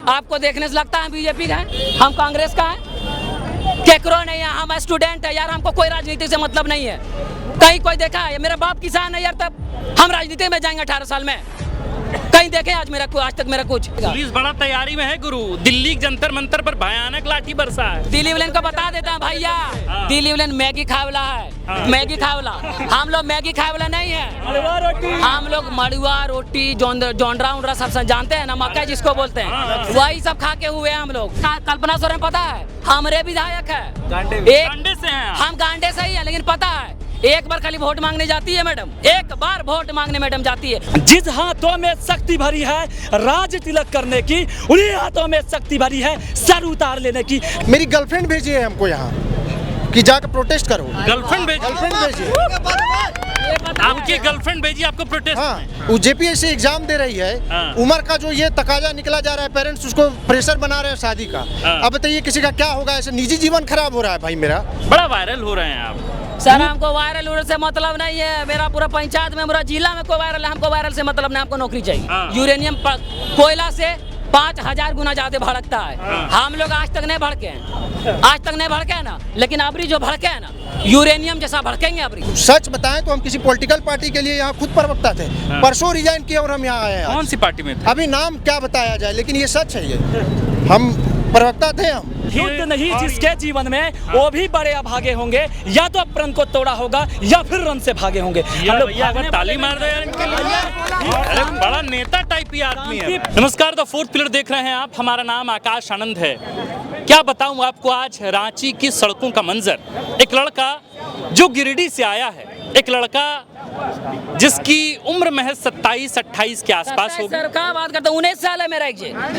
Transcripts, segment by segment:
आपको देखने से लगता है बीजेपी का है, हम कांग्रेस का है। केकरो नहीं है, हम स्टूडेंट है यार, हमको कोई राजनीति से मतलब नहीं है। कहीं कोई देखा है? मेरा बाप किसान है यार, तब हम राजनीति में जाएंगे 18 साल में? कहीं देखे आज तक मेरा कुछ? पुलिस बड़ा तैयारी में है गुरु। दिल्ली जंतर मंतर पर भयानक लाठी बरसा है। दिल्ली वाले को बता देता है भैया, दिल्ली वाले मैगी खावला है, मैगी खावला। हम लोग मैगी खावला नहीं है, हम लोग मड़ुआ रोटी जोंडरा उंडरा सब जानते हैं ना, मक्का जिसको बोलते हैं, वही सब खा के हुए हम लोग। कल्पना सोरेन पता है, हमारे विधायक है, गांडे से हैं हम गांडे से ही है, लेकिन पता है एक बार खाली वोट मांगने जाती है मैडम, एक बार वोट मांगने मैडम जाती है। जिस हाथों में शक्ति भरी है राज तिलक करने की, उन्हीं हाथों में शक्ति भरी है सर उतार लेने की। मेरी गर्लफ्रेंड भेजी है हमको यहाँ कि जाकर प्रोटेस्ट करो। गर्लफ्रेंड भेजी? आपकी गर्लफ्रेंड भेजी आपको प्रोटेस्ट? हाँ, वो जेपीएससी एग्जाम दे रही है। उम्र का जो ये तकाजा निकला जा रहा है, पेरेंट्स उसको प्रेशर बना रहे हैं शादी का। अब बताइए किसी का क्या होगा, ऐसे निजी जीवन खराब हो रहा है भाई मेरा। बड़ा वायरल हो रहे हैं आप। सर हमको वायरल होने से मतलब नहीं है, मेरा पूरा पंचायत में पूरा जिला में कोई वायरल है, हमको वायरल से मतलब नहीं, हमको नौकरी चाहिए। यूरेनियम कोयला से 5000 गुना ज्यादा भड़कता है। हम लोग आज तक नहीं भड़के हैं, आज तक नहीं भड़के हैं ना, लेकिन अबरी जो भड़के हैं ना, यूरेनियम जैसा भड़केंगे अबरी। सच बताएं तो हम किसी पॉलिटिकल पार्टी के लिए यहाँ खुद प्रवक्ता थे, परसों रिजाइन किया और हम यहाँ आए हैं। कौन सी पार्टी में थे? अभी नाम क्या बताया जाए, लेकिन ये सच है, ये हम प्रवक्ता थे। हम युद्ध नहीं जिसके जीवन में, वो भी बड़े अभागे होंगे, या तो प्रण को तोड़ा होगा या फिर रन से भागे होंगे। ताली मार रहे हैं इनके लिए। अरे बड़ा नेता टाइप ही आदमी है। नमस्कार, द फोर्थ पिलर देख रहे हैं आप। हमारा नाम आकाश आनंद है। क्या बताऊं आपको आज रांची की सड़कों का मंजर। एक लड़का जो गिरिडीह से आया है, एक लड़का जिसकी उम्र महज 27-28 के आसपास होगी। सर क्या बात करते, 19 साल है मेरा,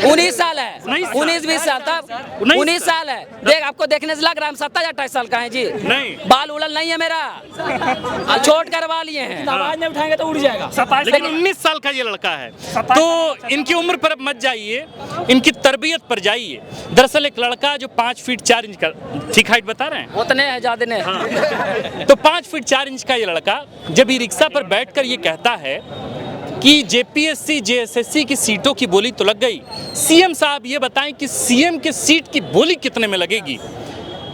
19 साल है, 19-20 साल तक 19 साल है। देख आपको देखने से लग रहा है हम 27-28 साल का है जी। नहीं, बाल उड़ल नहीं है मेरा, छोट करवा लिए हैं। आवाज नहीं उठाएंगे तो उड़ जाएगा। लेकिन 19 साल का ये लड़का है, तो इनकी उम्र पर मत जाइए, इनकी तरबियत पर जाइए। दरअसल एक लड़का जो 5 फीट 4 इंच का, ठीक हाइट बता रहे हैं, उतने है ज्यादा नहीं। हाँ। तो 5 फीट 4 इंच का ये लड़का जब रिक्शा पर बैठकर ये कहता है कि जेपीएससी जेएसएससी की सीटों की बोली तो लग गई, सीएम साहब ये बताएं कि सीएम के सीट की बोली कितने में लगेगी,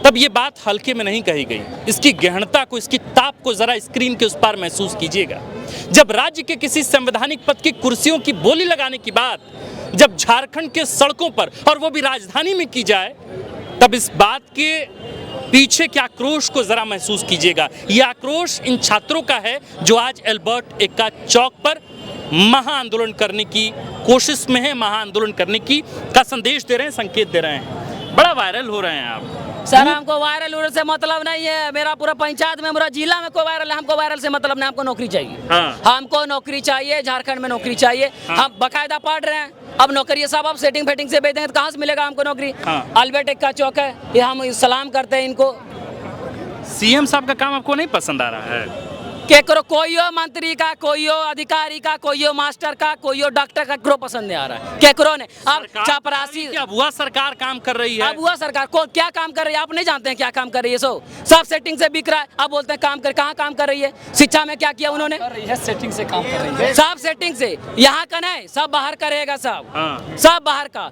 तब ये बात हल्के में नहीं कही गई। इसकी गहनता को, इसकी ताप को जरा स्क्रीन के उस पार महसूस कीजिएगा। जब राज्य के किसी संवैधानिक पद की कुर्सियों की बोली लगाने की बात जब झारखंड के सड़कों पर, और वो भी राजधानी में की जाए, तब इस बात के पीछे के आक्रोश को जरा महसूस कीजिएगा। यह आक्रोश इन छात्रों का है जो आज एल्बर्ट एक्का चौक पर महा-आंदोलन करने की कोशिश में है, महा-आंदोलन करने की का संदेश दे रहे हैं, संकेत दे रहे हैं। बड़ा वायरल हो रहे हैं आप। सर हमको वायरल होने से मतलब नहीं है, मेरा पूरा पंचायत में पूरा जिला में कोई वायरल है, हमको वायरल से मतलब नहीं, हमको नौकरी चाहिए। हमको नौकरी चाहिए, झारखंड में नौकरी चाहिए। हम बकायदा पढ़ रहे हैं, अब नौकरी सब अब सेटिंग फेटिंग से भेज देंगे तो कहाँ से मिलेगा हमको नौकरी। अल्बर्ट एक्का चौक है, ये हम सलाम करते हैं इनको। सीएम साहब का काम आपको नहीं पसंद आ रहा है? केकरो कोईयो मंत्री का, कोईयो अधिकारी का, कोईयो मास्टर का, कोईयो डॉक्टर का केकरो पसंद नहीं आ रहा है, केकरो ने। अब चपरासी अब हुआ सरकार काम कर रही है, अब हुआ सरकार को क्या काम कर रही है आप नहीं जानते हैं क्या काम कर रही है। सब सेटिंग से बिक रहा है, अब बोलते हैं काम कर, कहाँ काम कर रही है? शिक्षा में क्या किया उन्होंने? सेटिंग से काम कर रही है, सब सेटिंग से। यहाँ का नहीं, सब बाहर का रहेगा, सब बाहर का।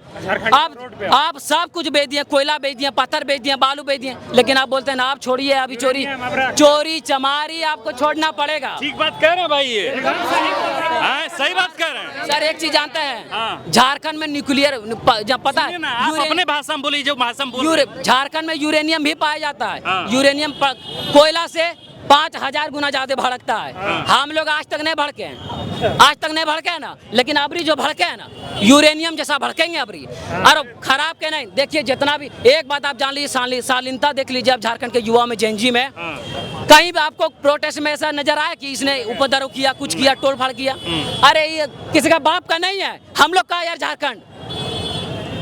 आप सब कुछ बेच दिए, कोयला बेच दिया, पत्थर बेच दिया, बालू बेच दिए, लेकिन आप बोलते हैं ना आप छोड़िए, अभी चोरी चमारी आपको छोड़ना पड़ेगा। ठीक बात कह रहे हैं भाई, ये सही बात कह रहे हैं। सर एक चीज जानते हैं, झारखंड में न्यूक्लियर जब पता है, आप अपने भाषा में बोलिए जो भाषा में बोल। झारखंड में यूरेनियम भी पाया जाता है। यूरेनियम कोयला से 5000 गुना ज्यादा भड़कता है। हम लोग आज तक नहीं भड़के हैं, आज तक नहीं भड़के हैं ना, लेकिन अबरी जो भड़के हैं ना, यूरेनियम जैसा भड़केंगे अबरी। और खराब के नहीं, देखिए जितना भी, एक बात आप जान लीजिए, शालीनता देख लीजिए आप झारखंड के युवा में, जेनजी में कहीं भी आपको प्रोटेस्ट में ऐसा नजर आया कि इसने उपद्रव किया, कुछ किया, तोड़ फाड़ किया? अरे ये किसी का बाप का नहीं है, हम लोग का यार झारखंड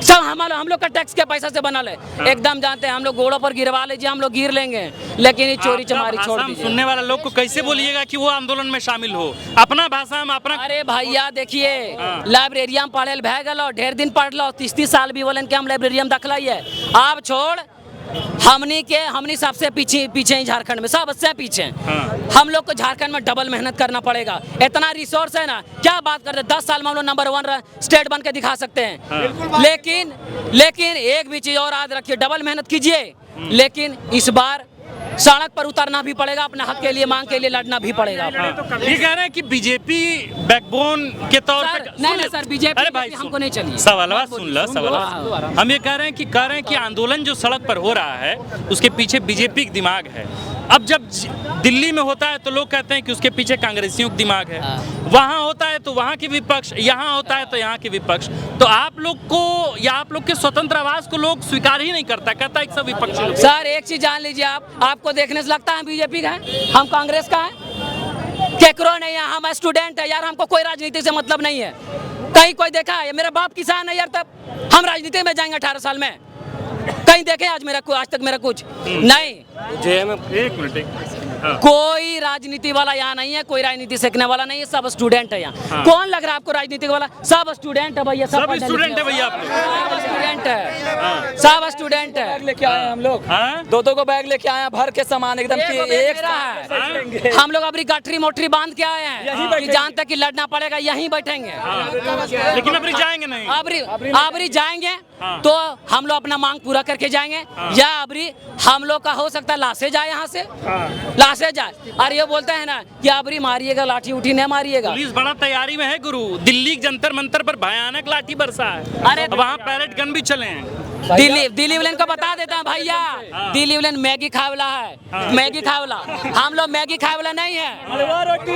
सब हम लोग का टैक्स के पैसा से बना ले। एकदम जानते हैं हम लोग घोड़ों पर गिरवा लीजिए, हम लोग गिर लेंगे, लेकिन ये चोरी चमारी छोड़ दीजिए। सुनने वाले लोग को कैसे बोलिएगा कि वो आंदोलन में शामिल हो, अपना भाषा में अपना। अरे भैया देखिए, लाइब्रेरिया में पढ़े भे गलो, ढेर दिन पढ़ लो, 30 साल भी बोलन के हम लाइब्रेरिया में दखलाई है। आप छोड़ हमनी सबसे पीछे हैं झारखंड में, सबसे पीछे हैं। हम लोग को झारखंड में डबल मेहनत करना पड़ेगा। इतना रिसोर्स है ना, क्या बात करते, 10 साल में हम लोग नंबर 1 स्टेट बन के दिखा सकते हैं। लेकिन एक भी चीज और याद रखिए, डबल मेहनत कीजिए, लेकिन इस बार सड़क पर उतरना भी पड़ेगा, अपने हक के लिए, मांग के लिए लड़ना भी पड़ेगा। ये कह रहे हैं कि बीजेपी बैकबोन के तौर पर नहीं सर, बीजेपी अरे भाई हमको नहीं चाहिए। सवाल सुन लो। हम ये कह रहे हैं कि आंदोलन जो सड़क पर हो रहा है उसके पीछे बीजेपी का दिमाग है। अब जब दिल्ली में होता है तो लोग कहते हैं कि उसके पीछे कांग्रेसियों का दिमाग है, वहाँ होता है तो वहाँ की विपक्ष, यहाँ होता है तो यहाँ की विपक्ष। तो आप लोग को या आप लोग के स्वतंत्र आवाज को लोग स्वीकार ही नहीं करता, कहता है कि सब विपक्षी लोग। सर एक चीज जान लीजिए, आपको देखने से लगता है बीजेपी का है, हम कांग्रेस का है, केकरो नहीं है, हम स्टूडेंट है यार, हमको कोई राजनीति से मतलब नहीं है। कहीं कोई देखा है, मेरा बाप किसान है यार, तब हम राजनीति में जाएंगे 18 साल में? कहीं देखे आज तक मेरा कुछ नहीं। एक मिनट, कोई राजनीति वाला यहाँ नहीं है, कोई राजनीति सीखने वाला नहीं है, सब स्टूडेंट है यहाँ। कौन लग रहा है आपको राजनीति वाला? सब स्टूडेंट है भैया, सब स्टूडेंट है भैया, आप लोग सब स्टूडेंट है, सब स्टूडेंट है। लेके आए हम लोग, दो को बैग लेके आए भर के सामान एकदम एक हम लोग अभी गठरी मोटरी बांध के आए हैं कि जानते कि लड़ना पड़ेगा, यहीं बैठेंगे। लेकिन अभी जाएंगे नहीं, अबरी जाएंगे तो हम लोग अपना मांग पूरा करके जाएंगे, या अबरी हम लोग का हो सकता है लाशें जाए यहाँ से, लाशें जाए। और ये बोलते हैं ना कि अबरी मारिएगा, लाठी उठी नहीं मारिएगा। पुलिस बड़ा तैयारी में है गुरु, दिल्ली के जंतर मंतर पर भयानक लाठी बरसा है, अरे वहाँ पैरेड गन भी चले हैं। दिल्ली वाले को बता देता है भैया, दिल्ली वाले मैगी खावला है, मैगी खावला। हम लोग मैगी खावला नहीं है,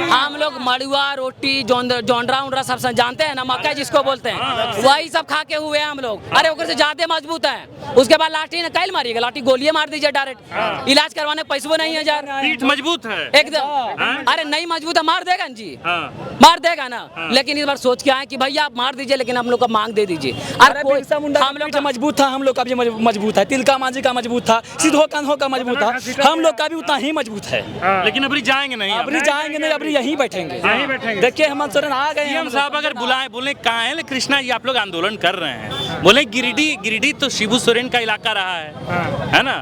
हम लोग मड़ुआ रोटी जोंडरा उंडरा सब जानते हैं ना, मक्का जिसको बोलते हैं, वही सब खा के हुए हैं हम लोग। अरे ओकर से ज्यादा मजबूत है। उसके बाद लाठी ने कैल मारिएगा, लाठी गोलियां मार दीजिए डायरेक्ट, इलाज करवाने पैसे नहीं है यार। पीठ मजबूत है एकदम, अरे नहीं मजबूत है, मार देगा जी, मार देगा ना। लेकिन इस बार सोच के आए कि भैया आप मार दीजिए, लेकिन हम लोग का मांग दे दीजिए। हम लोग का मजबूत था, हम लोग का भी मजबूत है, तिलका मांझी का मजबूत था, सिद्धो कान्हो का मजबूत था, हम लोग का भी उतना ही मजबूत है। लेकिन अभी जाएंगे नहीं, अभी यहीं बैठेंगे। देखिए हेमंत सोरेन आ गए सीएम साहब, अगर बुलाए बोले कहाँ है कृष्णा जी, आप लोग आंदोलन कर रहे हैं, बोले गिरिडीह तो शिबू सोरेन का इलाका रहा है ना,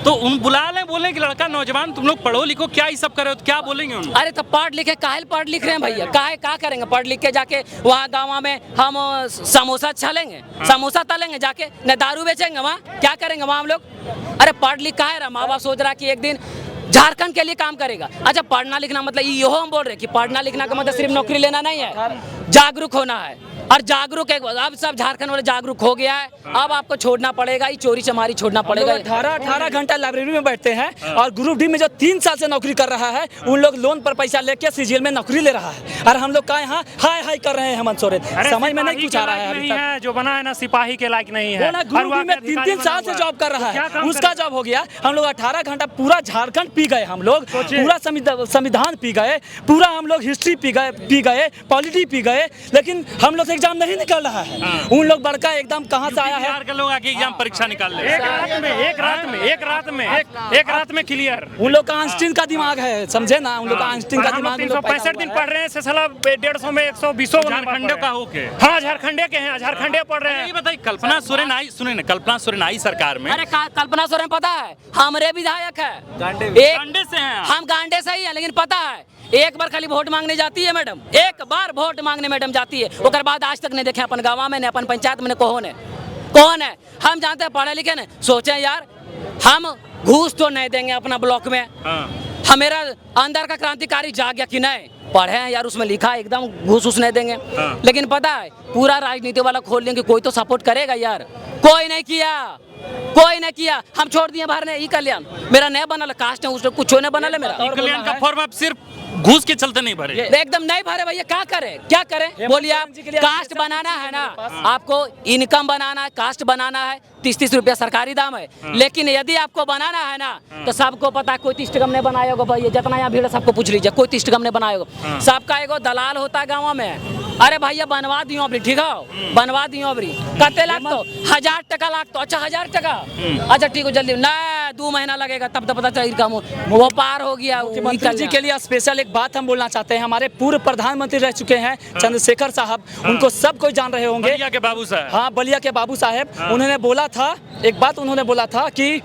तो उन बुला ले, बोले कि लड़का नौजवान तुम लोग पढ़ो लिखो, क्या ये सब कर रहे हो, तो क्या बोलेंगे उन? अरे तो पढ़ लिखे काहे पढ़ लिख रहे हैं भैया, क्या करेंगे? पढ़ लिख के जाके वहाँ गाँव में हम समोसा छलेंगे, समोसा तलेंगे जाके, न दारू बेचेंगे वहाँ, क्या करेंगे वहाँ हम लोग? अरे पढ़ लिख काहे रहा, माँ बाप सोच रहा कि एक दिन झारखंड के लिए काम करेगा। अच्छा पढ़ना लिखना मतलब ये हम बोल रहे कि पढ़ना लिखना का मतलब सिर्फ नौकरी लेना नहीं है, जागरूक होना है। और जागरूक एक अब सब झारखंड वाले जागरूक हो गया है, अब आपको छोड़ना पड़ेगा, ये चोरी चमारी छोड़ना पड़ेगा। 18 घंटा लाइब्रेरी में बैठते हैं, और ग्रुप डी में जो 3 साल से नौकरी कर रहा है, उन लोग लोन पर पैसा लेके सीजीएल में नौकरी ले रहा है, और हम लोग का यहाँ हाय हाय कर रहे हैं हेमंत सोरेन। समझ में नहीं कुछ आ रहा है अभी तक। जो बना है ना सिपाही के लायक नहीं है, ग्रुप डी में 3 साल से जॉब कर रहा है, उसका जॉब हो गया। हम लोग 18 घंटा पूरा झारखंड पी गए, हम लोग पूरा संविधान पी गए, पूरा हम लोग हिस्ट्री पी गए, पॉलिटी पी गए, लेकिन हम लोग से एग्जाम नहीं निकल रहा है। उन लोग बड़का एकदम कहां से आया है, बिहार के लोग आके एग्जाम परीक्षा निकाल ले, एक रात में क्लियर। उन लोग का आइंस्टीन का दिमाग है, समझे ना, उन लोग का आइंस्टीन का दिमाग। 365 दिन पढ़ रहे हैं, साला 150 में 120 झारखंड का होके, हाँ झारखंडे के हैं, झारखंडे पढ़ रहे हैं। बताइए कल्पना सोरेन आई, सुने ना, कल्पना सोरेन आई सरकार में। अरे कल्पना सोरेन पता है हमारे विधायक है, गांडे से हैं हम, गांडे से ही है, लेकिन पता है एक बार खाली वोट मांगने जाती है मैडम, एक बार वोट मांगने मैडम जाती है, उसके बाद आज तक नहीं देखे अपन गाँव में, अपन पंचायत में कौन है। हम जानते हैं पढ़े लिखे ने, सोचे यार हम घूस तो नहीं देंगे अपना ब्लॉक में, हमारा अंदर का क्रांतिकारी जाग गया कि नहीं, पढ़े हैं यार, उसमें लिखा है एकदम घूस नहीं देंगे। लेकिन पता है पूरा राजनीति वाला खोल लेंगे, कोई तो सपोर्ट करेगा यार, कोई नहीं किया, हम छोड़ दिए बाहर ने। ई कल्याण मेरा नहीं बनल, कास्ट है उसमें कुछ नहीं बनल है मेरा। ई कल्याण का फॉर्म आप सिर्फ घूस के चलते नहीं भरे, एकदम नहीं भरे भैया, क्या करें बोलिए आप? कास्ट बनाना है ना, आपको इनकम बनाना है, कास्ट बनाना है, 30-30 रुपया सरकारी दाम है, लेकिन यदि आपको बनाना है ना तो सबको पता है कोई 30 टका नहीं बनाया होगा भैया, जितना यहाँ भीड़ सबको पूछ लीजिए, कोई 30 टका नहीं बनाया होगा। सबका एगो दलाल होता है गाँव में, अरे भैया बनवा दियो अबरी, ठीक है बनवा दियो अबरी, कते लाख तो 1000 टका लाख तो, अच्छा 1000 टका, अच्छा ठीक हो जल्दी, नहीं 2 महीना लगेगा तब तो पता चलेगा वो पार हो गया। मुख्यमंत्री जी के लिए स्पेशल एक बात हम बोलना चाहते हैं। हमारे पूर्व प्रधानमंत्री रह चुके हैं चंद्रशेखर साहब, उनको सब कोई जान रहे होंगे। बलिया के बाबू साहब। हाँ, बलिया के बाबू साहब। उन्होंने बोला था, एक बात उन्होंने बोला था कि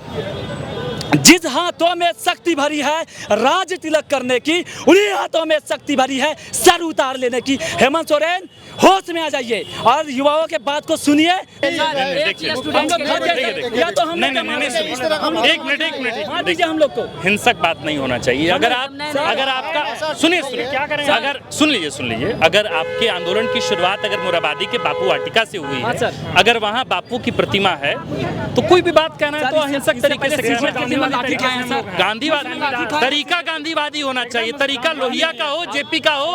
जिस हाथों में शक्ति भरी है राज तिलक करने की, उन्हीं हाथों में शक्ति भरी है सर उतार लेने की। हेमंत सोरेन होश में आ जाइए और युवाओं के बात को सुनिए। या तो हम एक मिनट हम लोग को हिंसक बात नहीं होना चाहिए। अगर आपका सुनिए अगर सुन लीजिए अगर आपके आंदोलन की शुरुआत अगर मुराबादी के बापू वाटिका से हुई है, अगर वहाँ बापू की प्रतिमा है तो कोई भी बात कहना है तो अहिंसक तरीके से गांधीवादी तरीका गांधीवादी होना चाहिए। तरीका लोहिया का हो, जेपी का हो,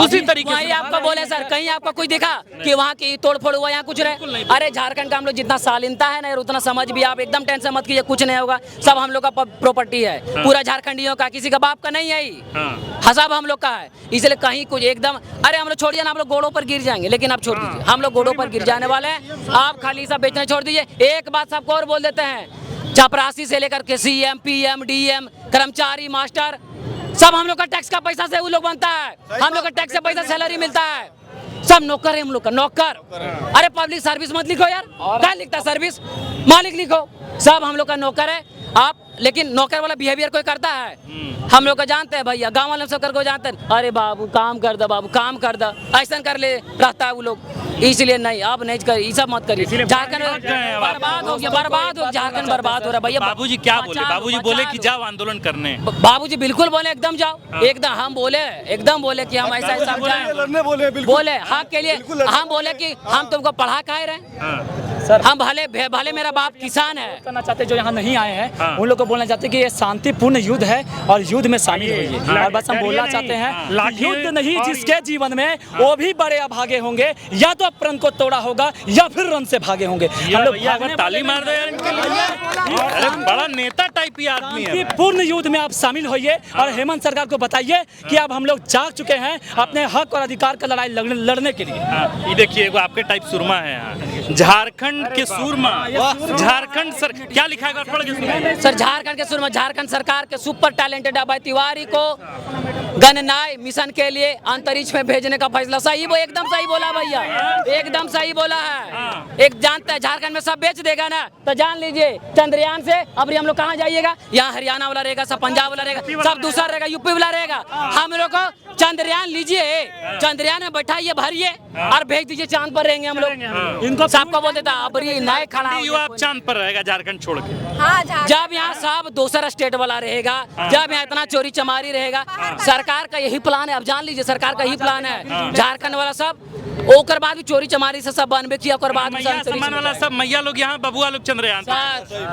उसी तरीके से। आपको बोले सर, कहीं आपको कोई दिखा कि वहाँ की तोड़फोड़ हुआ, यहाँ कुछ नहीं। अरे झारखंड का हम लोग जितना शालीनता है ना उतना समझ भी, आप एकदम टेंशन मत कीजिए, कुछ नहीं होगा। सब हम लोग का प्रॉपर्टी है, पूरा झारखंडियों का, किसी का बाप का नहीं है। सब हम लोग का है, इसलिए कहीं कुछ एकदम अरे हम लोग छोड़िए ना, हम लोग घोड़ों पर गिर जाएंगे, लेकिन आप छोड़ दीजिए, हम लोग घोड़ों पर गिर जाने वाले हैं। आप खाली सब बेचना छोड़ दीजिए। एक बात सबको और बोल देते हैं, चपरासी से लेकर के सीएम, पीएम, डीएम, कर्मचारी, मास्टर, सब हम लोग का टैक्स का पैसा से वो लोग बनता है। हम लोग का टैक्स से पैसा सैलरी मिलता है। सब नौकर है हम लोग का, नौकर। अरे पब्लिक सर्विस मत लिखो यार, क्या लिखता सर्विस, मालिक लिखो। सब हम लोग का नौकर है आप, लेकिन नौकर वाला बिहेवियर कोई करता है हम लोग का जानते हैं भैया, गांव वाले सब कर को जानते हैं। अरे बाबू काम कर दो, बाबू काम कर दो, ऐसा कर ले रहता है वो लोग। इसलिए नहीं, आप नहीं कर, ये सब मत करिए। झारखंड बर्बाद हो गया, बर्बाद हो, झारखंड बर्बाद हो रहा है भैया। बाबूजी क्या बोले? बाबूजी बोले कि जाओ आंदोलन करने। बाबूजी बिल्कुल बोले एकदम जाओ, एकदम हम बोले, एकदम बोले कि हम ऐसा ऐसा बोले हक के लिए। हम बोले कि हम तुमको पढ़ा काहे रहे, हम भले मेरा बाप किसान है। करना चाहते जो यहाँ नहीं आए हैं उन लोग को बोलना चाहते कि ये शांतिपूर्ण युद्ध है और युद्ध में शामिल होइए। और बस हम बोलना चाहते हैं युद्ध नहीं जिसके जीवन में वो भी बड़े अभागे होंगे, या तो प्रण को तोड़ा होगा या फिर रन से भागे होंगे। हम लोग ताली मार दो यार इनके लिए। अरे बड़ा नेता टाइप ही आदमी है। पूर्ण युद्ध में आप शामिल होइए और हेमंत सरकार को बताइए कि अब हम लोग जाग चुके हैं अपने हक और अधिकार का लड़ाई लड़ने के लिए। ये देखिए आपके टाइप सुरमा है यहाँ, झारखंड के सूरमा, झारखंड सर क्या लिखा है पढ़ के सुनिए सर। झारखंड के सूरमा, झारखंड सरकार के सुपर टैलेंटेड अभय तिवारी को गणनाय मिशन के लिए अंतरिक्ष में भेजने का फैसला। सही, वो एकदम सही बोला भैया, एकदम सही बोला है। एक जानता है झारखंड में सब बेच देगा ना, तो जान लीजिए चंद्रयान से अब हम लोग कहाँ जाइएगा, यहाँ हरियाणा वाला रहेगा, सब पंजाब वाला रहेगा, सब दूसरा रहेगा, यूपी वाला रहेगा। हम लोग को चंद्रयान लीजिए, चंद्रयान में बैठाइए, भरिए और भेज दीजिए, चांद पर रहेंगे हम लोग। इनको सबको बोल देता अब ये नए खड़ा आप चांद पर रहेगा झारखंड छोड़ के। जब यहाँ सब दूसरा स्टेट वाला रहेगा, जब यहाँ इतना चोरी चमारी रहेगा, सरकार का यही प्लान है। अब जान लीजिए सरकार का यही प्लान है, झारखंड वाला सब ओकर बाद भी चोरी चमारी से सब बनबे किया, ओकर बाद सामान वाला सब मैया लोग यहाँ, बबुआ लोग चंद्रयान,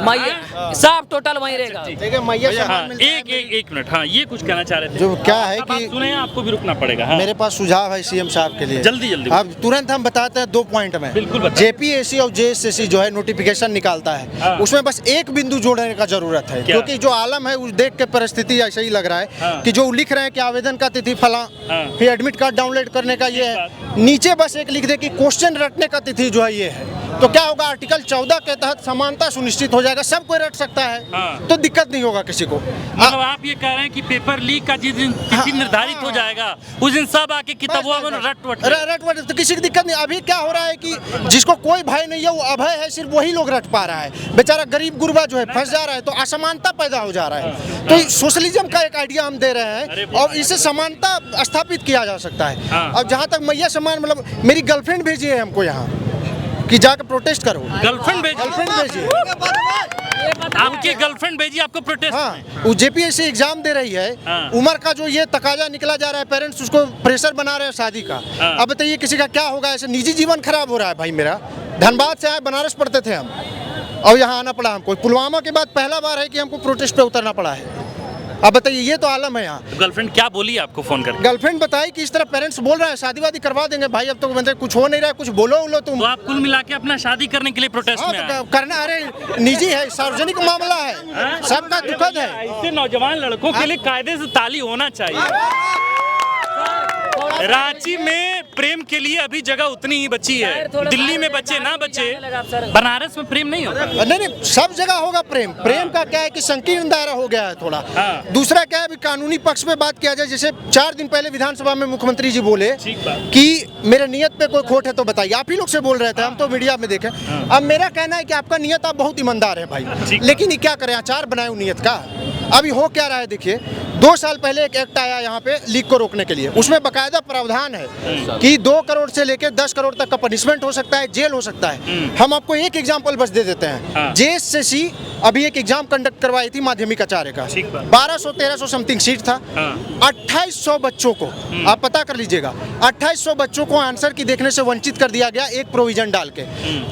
मैया सब टोटल वहीं रहेगा। एक मिनट, हाँ ये कुछ कहना चाह रहे थे। जो क्या है कि सुने आपको भी रुकना पड़ेगा। मेरे पास सुझाव है सीएम साहब के लिए, जल्दी अब तुरंत हम बताते हैं 2 पॉइंट में। बिल्कुल जेपीएससी और जेएसएससी जो है नोटिफिकेशन निकालता है, उसमें बस एक बिंदु जोड़ने का जरूरत है, क्योंकि जो आलम है उस देख के परिस्थिति ऐसा ही लग रहा है कि जो लिख रहे हैं कि आवेदन का तिथि फला, फिर एडमिट कार्ड डाउनलोड करने का ये है, नीचे बस एक लिख दे कि क्वेश्चन रटने का तिथि जो है ये है, तो क्या होगा, आर्टिकल 14 के तहत समानता सुनिश्चित हो जाएगा, सब कोई रट सकता है, तो दिक्कत नहीं होगा किसी को। मतलब आप ये कह रहे हैं कि पेपर लीक का जिस दिन तिथि निर्धारित हो जाएगा उस दिन सब आके किताबों में रट तो किसी की दिक्कत नहीं। अभी क्या हो रहा है कि जिसको कोई भय नहीं है, वो अभय है, सिर्फ वही लोग रट पा रहा है, बेचारा गरीब गुरबा जो है फंस जा रहा है, तो असमानता पैदा हो जा रहा है। तो सोशलिज्म का एक आइडिया हम दे रहे हैं और इससे समानता स्थापित किया जा सकता है। अब जहाँ तक मैया सम्मान, मतलब मेरी गर्लफ्रेंड भेजी है हमको यहाँ कि जाकर प्रोटेस्ट करो। गर्लफ्रेंड भेजिए, आपकी गर्लफ्रेंड भेजी आपको प्रोटेस्ट। हाँ, वो जेपीएससी एग्जाम दे रही है, उम्र का जो ये तकाजा निकला जा रहा है, पेरेंट्स उसको प्रेशर बना रहे हैं शादी का। अब बताइए किसी का क्या होगा, ऐसे निजी जीवन खराब हो रहा है भाई मेरा। धनबाद से आए, बनारस पढ़ते थे हम और यहाँ आना पड़ा हमको। पुलवामा के बाद पहला बार है कि हमको प्रोटेस्ट पे उतरना पड़ा है। अब बताइए, ये तो आलम है यहाँ। गर्लफ्रेंड क्या बोली आपको फोन करके? गर्लफ्रेंड बताई कि इस तरह पेरेंट्स बोल रहे हैं शादी वादी करवा देंगे भाई, अब तो मतलब कुछ हो नहीं रहा है, कुछ बोलो तुम। तो आप कुल मिला के अपना शादी करने के लिए प्रोटेस्ट में आए? करना, अरे निजी है, सार्वजनिक मामला है, सबका दुखद है। ऐसे नौजवान लड़कों के लिए कायदे से ताली होना चाहिए। रांची में प्रेम के लिए अभी जगह उतनी ही बची है, दिल्ली में बचे ना बचे, बनारस में प्रेम नहीं होगा। नहीं, सब जगह होगा प्रेम। प्रेम का क्या है कि संकीर्ण दायरा हो गया है थोड़ा। दूसरा क्या है, अभी कानूनी पक्ष पे बात किया जाए, जैसे 4 दिन पहले विधानसभा में मुख्यमंत्री जी बोले कि मेरे नियत पे कोई खोट है तो बताइए। आप ही लोग से बोल रहे थे, हम तो मीडिया में देखे। अब मेरा कहना है कि आपका नियत आप बहुत ईमानदार है भाई, लेकिन ये क्या करें, अचार बनाए नियत का। अभी हो क्या रहा है देखिए, 2 साल पहले एक एक्ट आया यहाँ पे लीक को रोकने के लिए, उसमें बकायदा प्रावधान है कि 2 करोड़ से लेकर 10 करोड़ तक का पनिशमेंट हो सकता है, जेल हो सकता है। हम आपको एक एग्जांपल बस दे देते हैं। JSSC अभी एक एग्जाम कंडक्ट करवाई थी माध्यमिक आचार्य का, 1200-1300 समथिंग सीट था। 2800 बच्चों को, आप पता कर लीजिएगा, 2800 बच्चों को आंसर की देखने से वंचित कर दिया गया एक प्रोविजन डाल के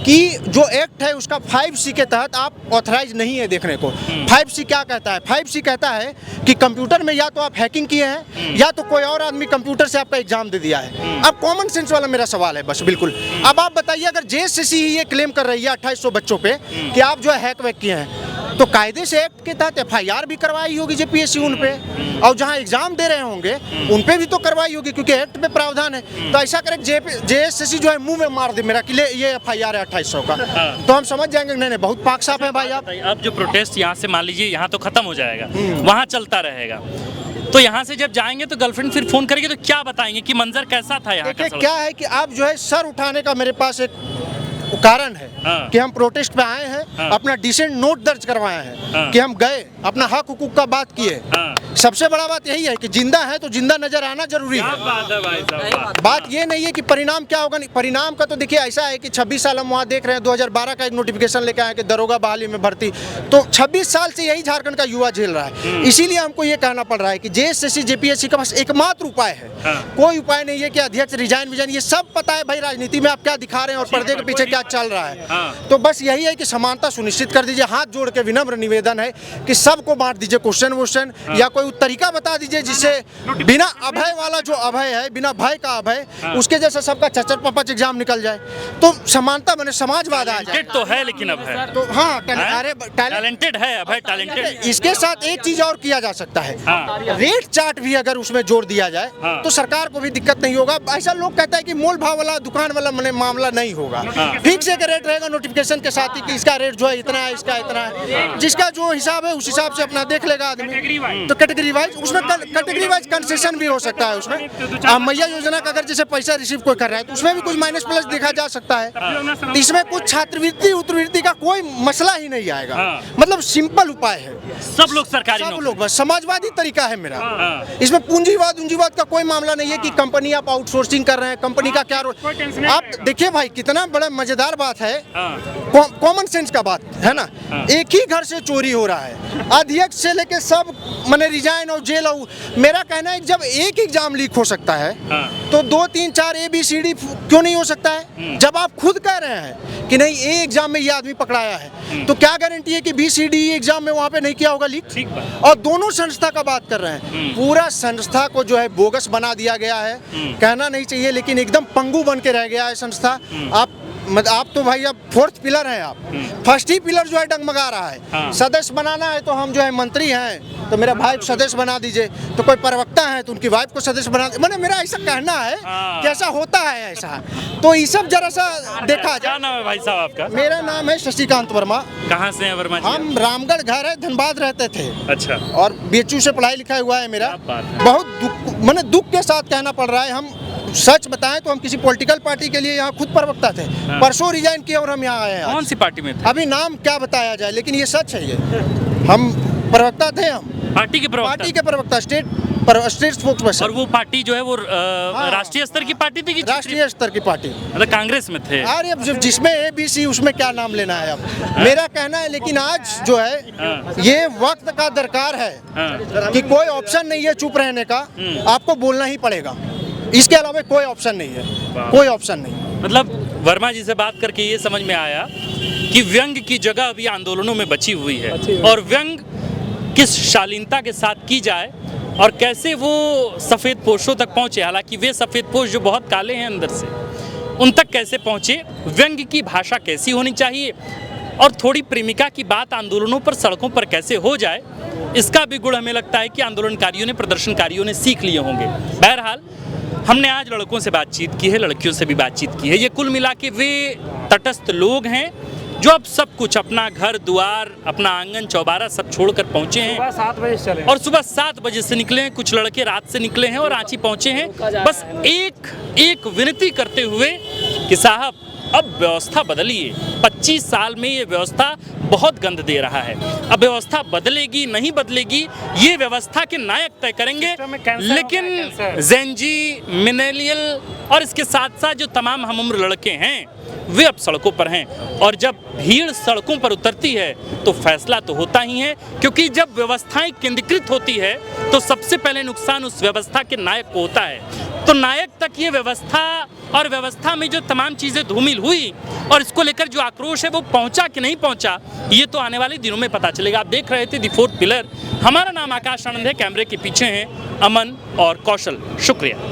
कि जो एक्ट है उसका 5C के तहत आप ऑथराइज नहीं है देखने को। 5C क्या कहता है? 5C कहता है कि कंप्यूटर में या तो आप हैकिंग किए हैं या तो कोई और आदमी कंप्यूटर से आपका एग्जाम दे दिया है। अब कॉमन सेंस वाला मेरा सवाल है बस, बिल्कुल। अब आप बताइए, अगर JSSC ही ये क्लेम कर रही है 2800 बच्चों पे कि आप जो है हैक वैक किए हैं, तो कायदे से एक्ट के तहत FIR भी करवाई होगी JPSC उन पे, और जहां एग्जाम दे रहे होंगे उन पे भी तो करवाई होगी, क्योंकि एक्ट में प्रावधान है। तो ऐसा करे JSSC जो है मुंह में मार दे मेरा कि ये FIR है 2800 का, तो हम समझ जाएंगे नहीं बहुत पाक साफ है भाई आप। अब जो प्रोटेस्ट यहाँ से मान लीजिए यहाँ तो खत्म हो जाएगा, वहाँ चलता रहेगा, तो यहाँ से जब जाएंगे तो गर्लफ्रेंड फिर फोन करेगी तो क्या बताएंगे कि मंजर कैसा था यहाँ का? क्या है कि आप जो है सर उठाने का मेरे पास एक कारण है कि हम प्रोटेस्ट पे आए हैं, अपना डिसेंट नोट दर्ज करवाए हैं कि हम गए, अपना हक हुकूक का बात किए। सबसे बड़ा बात यही है कि जिंदा है तो जिंदा नजर आना जरूरी है। बात है भाई साहब, बात ये नहीं है कि परिणाम क्या होगा। परिणाम का तो देखिए ऐसा है कि 26 साल हम वहाँ देख रहे हैं, 2012 का एक नोटिफिकेशन लेके आए कि दरोगा बहाली में भर्ती, तो 26 साल से यही झारखंड का युवा झेल रहा है। इसीलिए हमको ये कहना पड़ रहा है कि JSSC JPSC का बस एकमात्र उपाय है, कोई उपाय नहीं है कि अध्यक्ष रिजाइन विजाइन, ये सब पता है भाई राजनीति में आप क्या दिखा रहे हैं और पर्दे के पीछे क्या चल रहा है। तो बस यही है कि समानता सुनिश्चित कर दीजिए। हाथ जोड़ के विनम्र निवेदन है कि सबको बांट दीजिए क्वेश्चन वोश्चन, या कोई तरीका बता दीजिए जिससे बिना अभय वाला जो अभय है, बिना भय का अभय, उसके जैसा सबका चचर पपच एग्जाम निकल जाए, तो समानता बने, समाजवाद आ जाए। तो है लेकिन अब है तो हाँ, टैलेंटेड है अभय, टैलेंटेड। इसके साथ एक चीज और किया जा सकता है, रेट चार्ट भी अगर उसमें जोड़ दिया जाए तो सरकार को भी दिक्कत नहीं होगा। ऐसा लोग कहता है कि मोल भाव वाला दुकान वाला मामला नहीं होगा, फिक्स एक रेट रहेगा नोटिफिकेशन के साथ ही कि इसका रेट जो है इतना है, इसका इतना है, जिसका जो हिसाब है उस हिसाब से अपना देख लेगा आदमी। तो कैटेगरी वाइज उसमें कैटेगरी वाइज कंसेशन भी हो सकता है उसमें। मैया योजना का अगर जैसे पैसा रिसीव कोई कर रहा है तो उसमें भी कुछ माइनस प्लस देखा जा सकता है। तो इसमें कुछ छात्रवृत्ति उत्तरवृत्ति का कोई मसला ही नहीं आएगा, मतलब सिंपल उपाय है। सब लोग सरकारी, सब लोग, बस समाजवादी तरीका है मेरा। इसमें पूंजीवाद का कोई मामला नहीं है कि कंपनी आप आउटसोर्सिंग कर रहे हैं, कंपनी का क्या रोल। आप देखिए भाई कितना बड़ा मजेदार बात है, कॉमन सेंस का बात है ना। एक ही घर से चोरी हो रहा है, अध्यक्ष से लेके सब मैंने रिजाइन और जेल। मेरा कहना है जब एक एग्जाम लीक हो सकता है तो 2 3 4 ABCD क्यों नहीं हो सकता है? जब आप खुद कह रहे हैं कि नहीं ए एग्जाम में ये आदमी पकड़ाया है, तो क्या गारंटी है कि BCD एग्जाम में वहां पे नहीं किया होगा लीक? और दोनों संस्था का बात कर रहे हैं, पूरा संस्था को जो है बोगस बना दिया गया है, कहना नहीं चाहिए लेकिन एकदम पंगु बन के रह गया है संस्था। आप तो भाई अब 4th पिलर हैं, आप 1st ही पिलर जो है डगमगा रहा है। सदस्य बनाना है तो हम जो है मंत्री हैं तो मेरा भाई को सदस्य बना दीजिए, तो कोई प्रवक्ता है तो उनकी वाइफ को सदस्य बना दीजिए। मैंने मेरा ऐसा कहना है कि ऐसा होता है ऐसा, तो ये सब जरा सा देखा जाए। क्या नाम है भाई साहब आपका? मेरा नाम है शशिकांत वर्मा। कहाँ से हैं वर्मा जी? हम रामगढ़ घर है, धनबाद रहते थे। अच्छा। और BHU से पढ़ाई लिखाई हुआ है मेरा। बहुत मैंने दुख के साथ कहना पड़ रहा है, हम सच बताएं तो हम किसी पॉलिटिकल पार्टी के लिए यहाँ खुद प्रवक्ता थे, परसों रिजाइन किया और हम यहाँ आए हैं। कौन सी पार्टी में थे? अभी नाम क्या बताया जाए, लेकिन ये सच है, ये हम प्रवक्ता थे, हम पार्टी के प्रवक्ता, स्टेट स्पोक्सपर्सन। और वो पार्टी जो है वो राष्ट्रीय स्तर की पार्टी थी कि राष्ट्रीय स्तर की पार्टी, मतलब कांग्रेस में थे? अरे अब जिसमें ABC उसमें क्या नाम लेना है अब, मेरा कहना है। लेकिन आज जो है ये वक्त का दरकार है कि कोई ऑप्शन नहीं है चुप रहने का, आपको बोलना ही पड़ेगा, इसके अलावा कोई ऑप्शन नहीं है, कोई ऑप्शन नहीं। मतलब वर्मा जी से बात करके ये समझ में आया कि व्यंग की जगह अभी आंदोलनों में बची हुई है, और व्यंग किस शालीनता के साथ की जाए और कैसे वो सफ़ेद पोशों तक पहुँचे, हालांकि वे सफ़ेद पोश जो बहुत काले हैं अंदर से, उन तक कैसे पहुँचे, व्यंग की भाषा कैसी होनी चाहिए, और थोड़ी प्रेमिका की बात आंदोलनों पर, सड़कों पर कैसे हो जाए, इसका भी गुण हमें लगता है कि आंदोलनकारियों ने, प्रदर्शनकारियों ने सीख लिए होंगे। बहरहाल हमने आज लड़कों से बातचीत की है, लड़कियों से भी बातचीत की है। ये कुल मिला के वे तटस्थ लोग हैं जो अब सब कुछ, अपना घर द्वार, अपना आंगन चौबारा सब छोड़कर पहुंचे हैं। सुबह 7 बजे से चले और सुबह 7 बजे से निकले हैं, कुछ लड़के रात से निकले हैं और रांची पहुंचे हैं। बस एक विनती करते हुए कि साहब अब व्यवस्था बदलिए। 25 साल में ये व्यवस्था बहुत गंद दे रहा है। अब व्यवस्था बदलेगी नहीं बदलेगी ये व्यवस्था के नायक तय करेंगे। लेकिन जेनजी, मिलेनियल और इसके साथ साथ जो तमाम हमउम्र लड़के हैं वे अब सड़कों पर हैं। और जब भीड़ सड़कों पर उतरती है तो फैसला तो होता ही है, क्योंकि जब व्यवस्थाएं केंद्रीकृत होती है तो सबसे पहले नुकसान उस व्यवस्था के नायक को होता है। तो नायक तक ये व्यवस्था और व्यवस्था में जो तमाम चीज़ें धूमिल हुई और इसको लेकर जो आक्रोश है वो पहुंचा कि नहीं पहुंचा, ये तो आने वाले दिनों में पता चलेगा। आप देख रहे थे द फोर्थ पिलर। हमारा नाम आकाश आनंद है, कैमरे के पीछे हैं अमन और कौशल। शुक्रिया।